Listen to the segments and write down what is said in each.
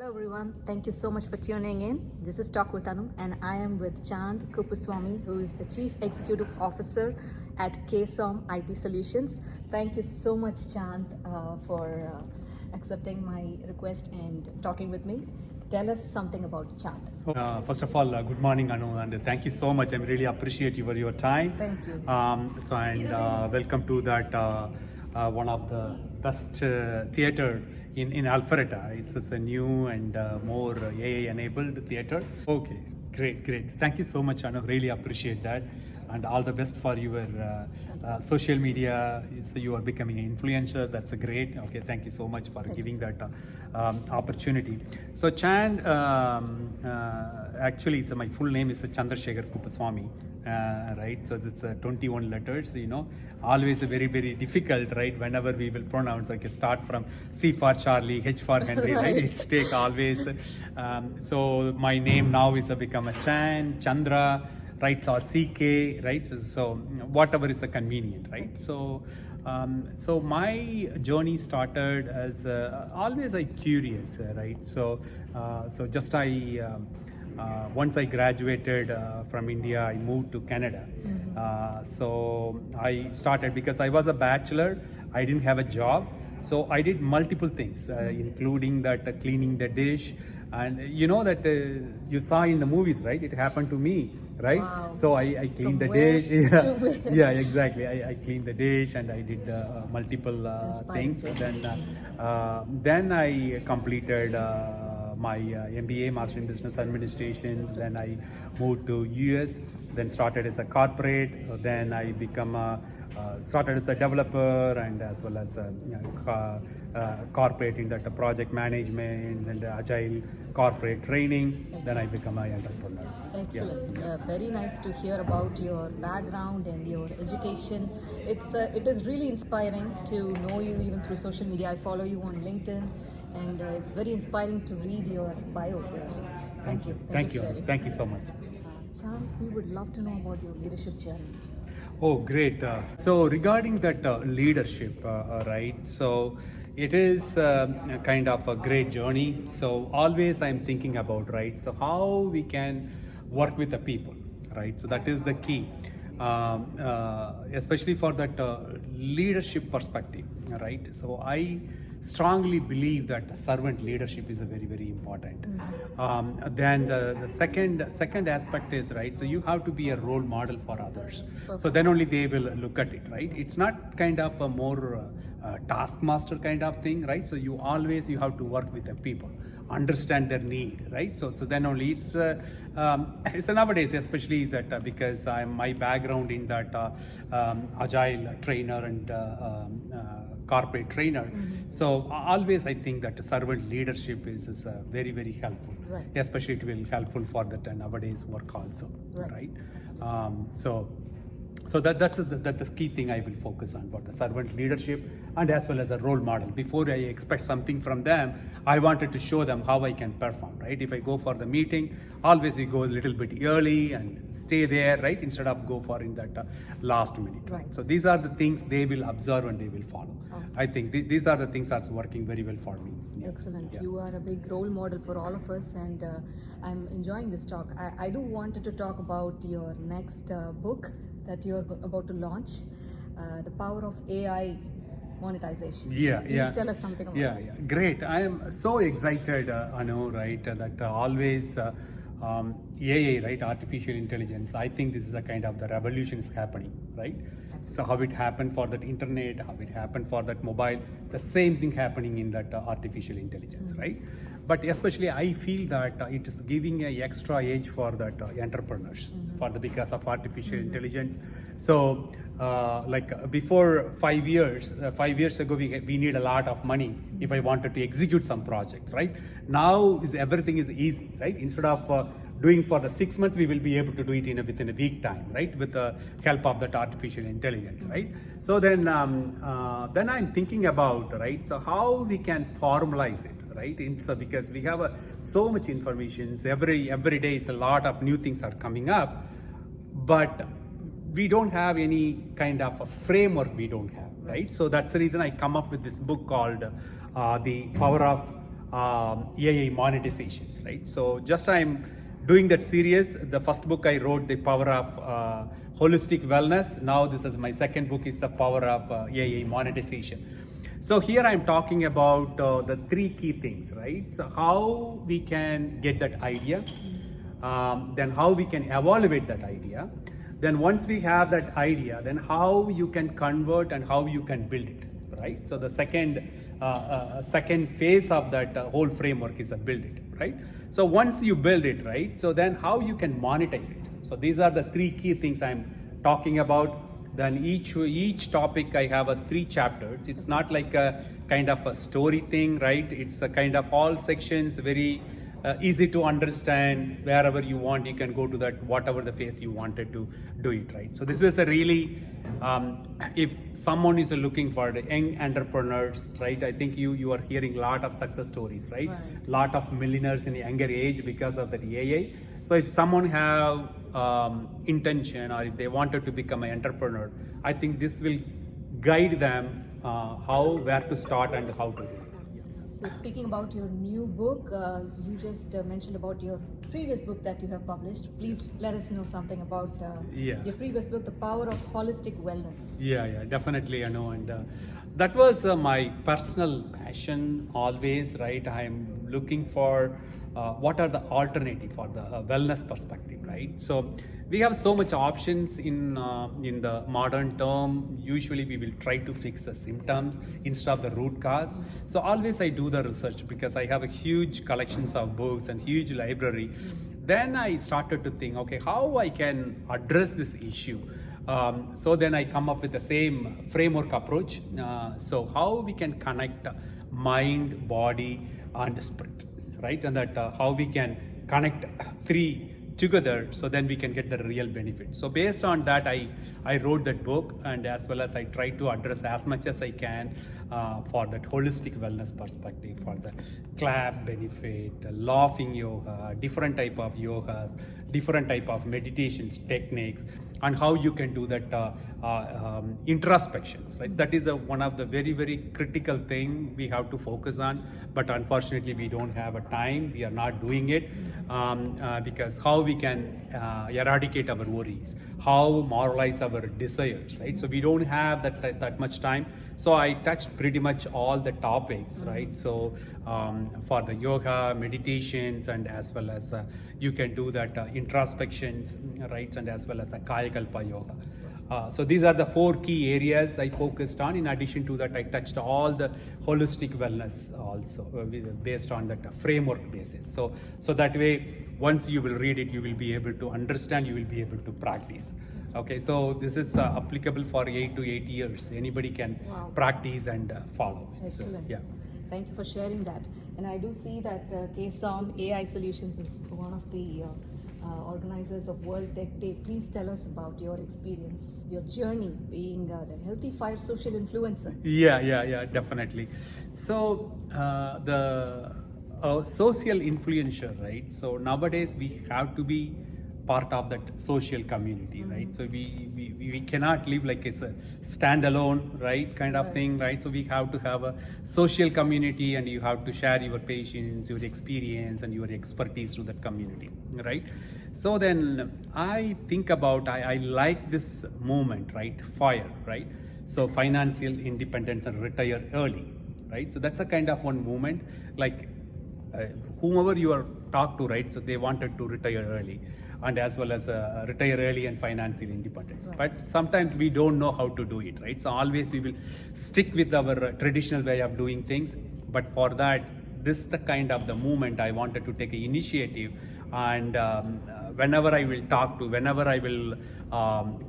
Hello everyone, thank you so much for tuning in. This is Talk with Anu and I am with Chand Kuppuswamy, who is the Chief Executive Officer at KSOM IT Solutions. Thank you so much, Chand, for accepting my request and talking with me. Tell us something about Chand. First of all, good morning, Anu, and thank you so much. I really appreciate your time. Thank you. Welcome to that one of the best theater in Alpharetta. It's a new and more AI-enabled theater. Okay, great. Thank you so much, Anu. Really appreciate that, and all the best for your social media. So you are becoming an influencer. That's great. Okay, thank you so much for giving that opportunity. So Chand, actually, my full name is Chand Kuppuswamy. Right, so it's 21 letters, always very difficult, right, whenever we will pronounce, like start from C for Charlie, H for Henry, right, it's take always, so my name now is become a Chandra, right, or CK, right, so whatever is convenient, right, so my journey started as always curious, right, so just once I graduated from India, I moved to Canada. So I started, because I was a bachelor, I didn't have a job. So I did multiple things, including that cleaning the dish. And that you saw in the movies, right? It happened to me, right? Wow. So I cleaned the where dish. to Yeah, exactly. I cleaned the dish and I did multiple things. Then I completed my MBA, Master in Business Administration. Then I moved to US, then started as a corporate. Then I started as a developer and as well as corporate in that project management and agile corporate training. Excellent. Then I become an entrepreneur. Excellent. Yeah. Very nice to hear about your background and your education. It is really inspiring to know you even through social media. I follow you on LinkedIn, and it's very inspiring to read your bio there. Thank you. Thank you. Thank you so much. Chand, we would love to know about your leadership journey. Oh, great. So regarding that leadership, right, so it is kind of a great journey. So always I'm thinking about, right, so how we can work with the people, right, so that is the key, especially for that leadership perspective, right, so I strongly believe that servant leadership is a very important. Then the second aspect is, right, so you have to be a role model for others. Perfect. So then only they will look at it, right? It's not kind of a more taskmaster kind of thing, right? So you have to work with the people, understand their need, right? So then only it's nowadays, especially that because my background in that agile trainer and corporate trainer. So always I think that servant leadership is very helpful. Right. Especially it will helpful for that nowadays work also, right? So that's the key thing I will focus on, for the servant leadership and as well as a role model. Before I expect something from them, I wanted to show them how I can perform, right? If I go for the meeting, always we go a little bit early and stay there, right? Instead of go for in that last minute. Right. So these are the things they will observe and they will follow. Awesome. I think these are the things that's working very well for me. Yeah. Excellent. Yeah. You are a big role model for all of us, and I'm enjoying this talk. I do wanted to talk about your next book that you're about to launch, the Power of AI Monetization. Please tell us something about it. Yeah, great. I am so excited, Anu, right, that always AI, right, artificial intelligence, I think this is a kind of the revolution is happening, right? Absolutely. So how it happened for that internet, how it happened for that mobile, the same thing happening in that artificial intelligence, right? But especially I feel that it is giving an extra edge for that entrepreneurs, because of artificial intelligence. So before 5 years ago, we need a lot of money if I wanted to execute some projects, right? Now everything is easy, right? Instead of doing for the 6 months, we will be able to do it within a week time, right? With the help of that artificial intelligence, right? So then I'm thinking about, right, so how we can formalize it, right? So because we have so much information, every day is a lot of new things are coming up, but we don't have any kind of a framework, right? So that's the reason I come up with this book called The Power of AI monetizations, right? So just I'm doing that series. The first book I wrote, The Power of Holistic Wellness. Now this is my second book, is The Power of AI Monetization. So here I'm talking about the three key things, right? So how we can get that idea, then how we can evaluate that idea, then once we have that idea, then how you can convert and how you can build it, right? So the second phase of that whole framework is a build it, right? So once you build it, right, so then how you can monetize it. So these are the three key things I'm talking about. Then each topic I have a 3 chapters. It's not like a kind of a story thing, right? It's a kind of all sections, very easy to understand. Wherever you want, you can go to that, whatever the phase you wanted to do it, right? So this is a really, if someone is looking for the young entrepreneurs, right? I think you are hearing a lot of success stories, right? Lot of millionaires in a younger age because of that AI. So if someone have intention, or if they wanted to become an entrepreneur, I think this will guide them where to start and how to do it. So speaking about your new book, you just mentioned about your previous book that you have published. Please let us know something about your previous book, The Power of Holistic Wellness. Yeah, definitely, I know. And that was my personal passion always, right? I'm looking for what are the alternative for the wellness perspective, right? So we have so much options in the modern term. Usually we will try to fix the symptoms instead of the root cause. So always I do the research because I have a huge collections of books and huge library. Then I started to think, okay, how I can address this issue. So then I come up with the same framework approach. So how we can connect mind, body, and spirit, right? And that how we can connect 3 together, so then we can get the real benefit. So based on that, I wrote that book, and as well as I try to address as much as I can for that holistic wellness perspective, for the clap benefit, laughing yoga, different type of yogas, different type of meditations techniques, and how you can do that introspections, right? That is one of the very, very critical thing we have to focus on, but unfortunately we don't have a time. We are not doing it because how we can eradicate our worries, how moralize our desires, right? So we don't have that much time. So I touched pretty much all the topics, right? So for the yoga, meditations, and as well as you can do that introspections, right? And as well as a Kaya Kalpa yoga. So these are the 4 key areas I focused on. In addition to that, I touched all the holistic wellness also based on that framework basis. So that way, once you will read it, you will be able to understand, you will be able to practice. Okay, so this is applicable for 8 to 8 years. Anybody can practice and follow. Excellent. So, yeah. Thank you for sharing that. And I do see that KSOM AI Solutions is one of the organizers of World Tech Day. Please tell us about your experience, your journey being the Healthy Fire social influencer. Yeah, definitely. So the social influencer, right? So nowadays we have to be part of that social community, right? So we cannot live like it's a standalone, right, kind of thing, right? So we have to have a social community, and you have to share your patience, your experience, and your expertise to that community, right? So then I think about, I like this movement, right? FIRE, right? So financial independence and retire early, right? So that's a kind of one movement, like whomever you are talk to, right? So they wanted to retire early, and as well as retire early and financial independence. But sometimes we don't know how to do it, right? So always we will stick with our traditional way of doing things. But for that, this is the kind of the movement I wanted to take an initiative. And whenever I will talk to, whenever I will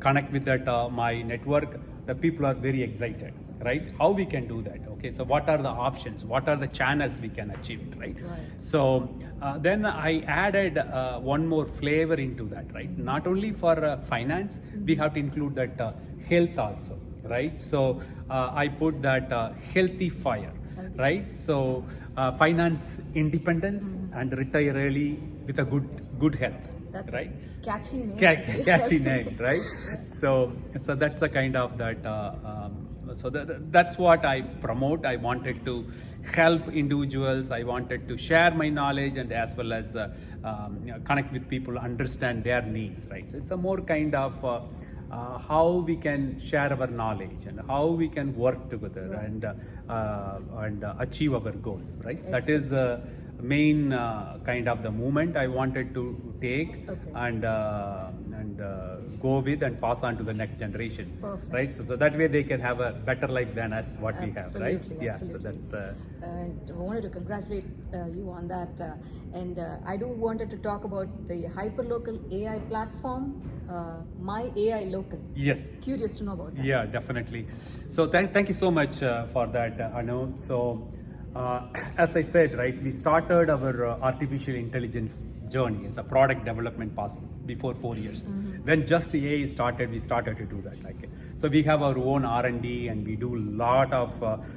connect with that my network, the people are very excited, right? How we can do that? Okay, so what are the options? What are the channels we can achieve it, right? So then I added one more flavor into that, right? Not only for finance, we have to include that health also, right? So I put that healthy fire, right? So finance independence and retire early with a good health. That's right? Catchy name. Catchy name, right? So that's a kind of that. So that's what I promote. I wanted to help individuals. I wanted to share my knowledge and as well as connect with people, understand their needs, right? So it's a more kind of how we can share our knowledge and how we can work together and achieve our goal, right? Excellent. That is the main kind of the movement I wanted to take and go with and pass on to the next generation. Perfect. Right? So that way they can have a better life than us what we have, right? Yeah. Absolutely. So that's the. I wanted to congratulate you on that, and I do wanted to talk about the hyperlocal AI platform, MyAiLocal. Yes. Curious to know about that. Yeah, definitely. So thank you so much for that, Anu. So as I said, right, we started our artificial intelligence journey as a product development path before 4 years. When just AI started, we started to do that. So we have our own R&D and we do a lot of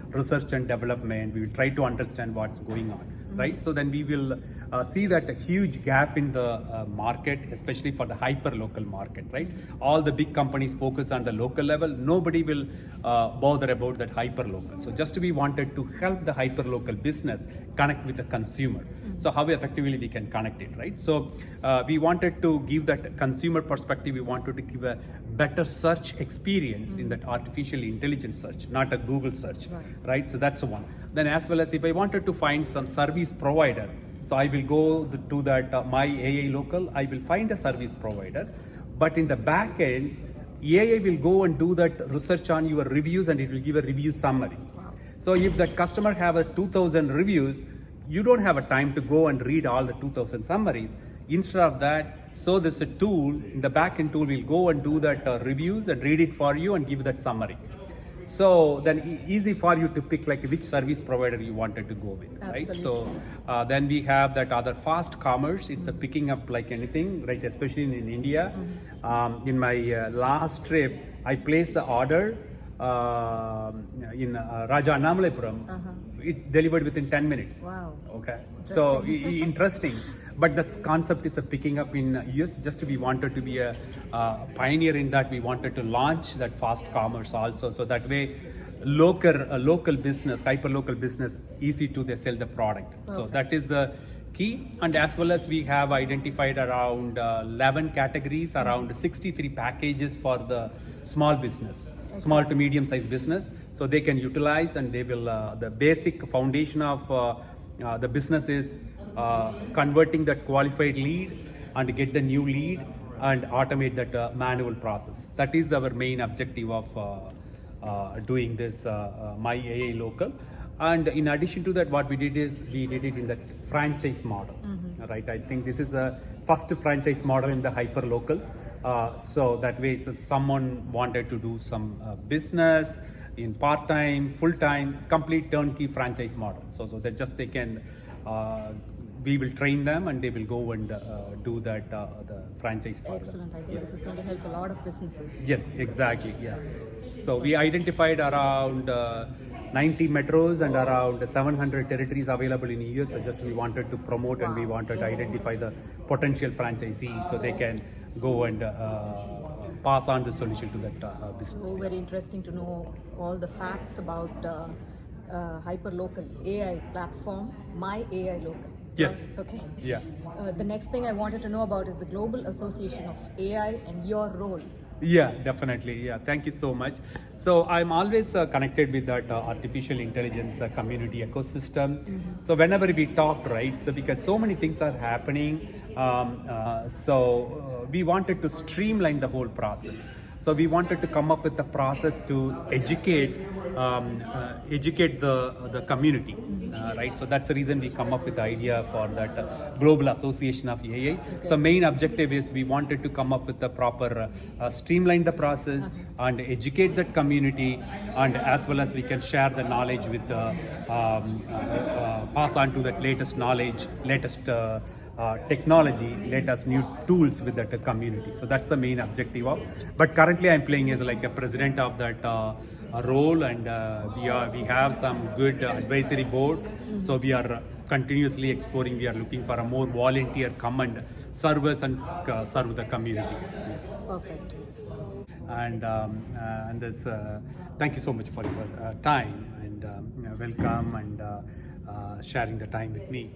research and development. We will try to understand what's going on. Right, so then we will see that a huge gap in the market, especially for the hyper local market. Right, all the big companies focus on the local level. Nobody will bother about that hyper local. So just we wanted to help the hyper local business connect with the consumer. So how effectively we can connect it, right? So we wanted to give that consumer perspective. We wanted to give a better search experience in that artificial intelligence search, not a Google search, right? So that's one. Then as well as if I wanted to find some service provider, so I will go to that MyAiLocal, I will find a service provider, but in the back end, AI will go and do that research on your reviews and it will give a review summary. So if the customer have a 2,000 reviews, you don't have a time to go and read all the 2,000 summaries. Instead of that, so there's a tool, in the backend tool will go and do that reviews and read it for you and give that summary. So then easy for you to pick like which service provider you wanted to go with, right? So then we have that other fast commerce. It's a picking up like anything, right? Especially in India. In my last trip, I placed the order in Raja Annamalapuram. It delivered within 10 minutes. Wow. Okay. So interesting. But the concept is a picking up in US. Just we wanted to be a pioneer in that. We wanted to launch that fast commerce also. So that way, local business, hyper local business, easy to they sell the product. So that is the key. And as well as we have identified around 11 categories, around 63 packages for the small business. Small to medium sized business, so they can utilize and they will the basic foundation of the business is converting that qualified lead and get the new lead and automate that manual process. That is our main objective of doing this MyAiLocal. And in addition to that, what we did is we did it in the franchise model. Right, I think this is the first franchise model in the hyper local. So that way, so someone wanted to do some business in part-time, full-time, complete turnkey franchise model. So that just they can, we will train them and they will go and do that the franchise for Excellent. them. I think this is going to help a lot of businesses. Yes, exactly. Yeah. So we identified around 90 metros and around 700 territories available in US. So just we wanted to promote and we wanted to identify the potential franchisees so they can go and pass on the solution to that business. So very interesting to know all the facts about hyperlocal AI platform, MyAiLocal. Yes. Okay. Yeah. The next thing I wanted to know about is the Global Association of AI and your role. Yeah, definitely. Yeah, thank you so much. So I'm always connected with that artificial intelligence community ecosystem. So whenever we talk, right, so because so many things are happening, we wanted to streamline the whole process. So we wanted to come up with a process to educate the community, right? So that's the reason we come up with the idea for that Global Association of AI. So main objective is we wanted to come up with the proper streamline the process and educate that community, and as well as we can share the knowledge with pass on to that latest knowledge, latest technology, latest new tools with that community. So that's the main objective of. But currently I'm playing as like a president of that role, and we have some good advisory board. So we are continuously exploring. We are looking for a more volunteer come and serve us and serve the communities. Perfect. And this, thank you so much for your time. And welcome and sharing the time with me.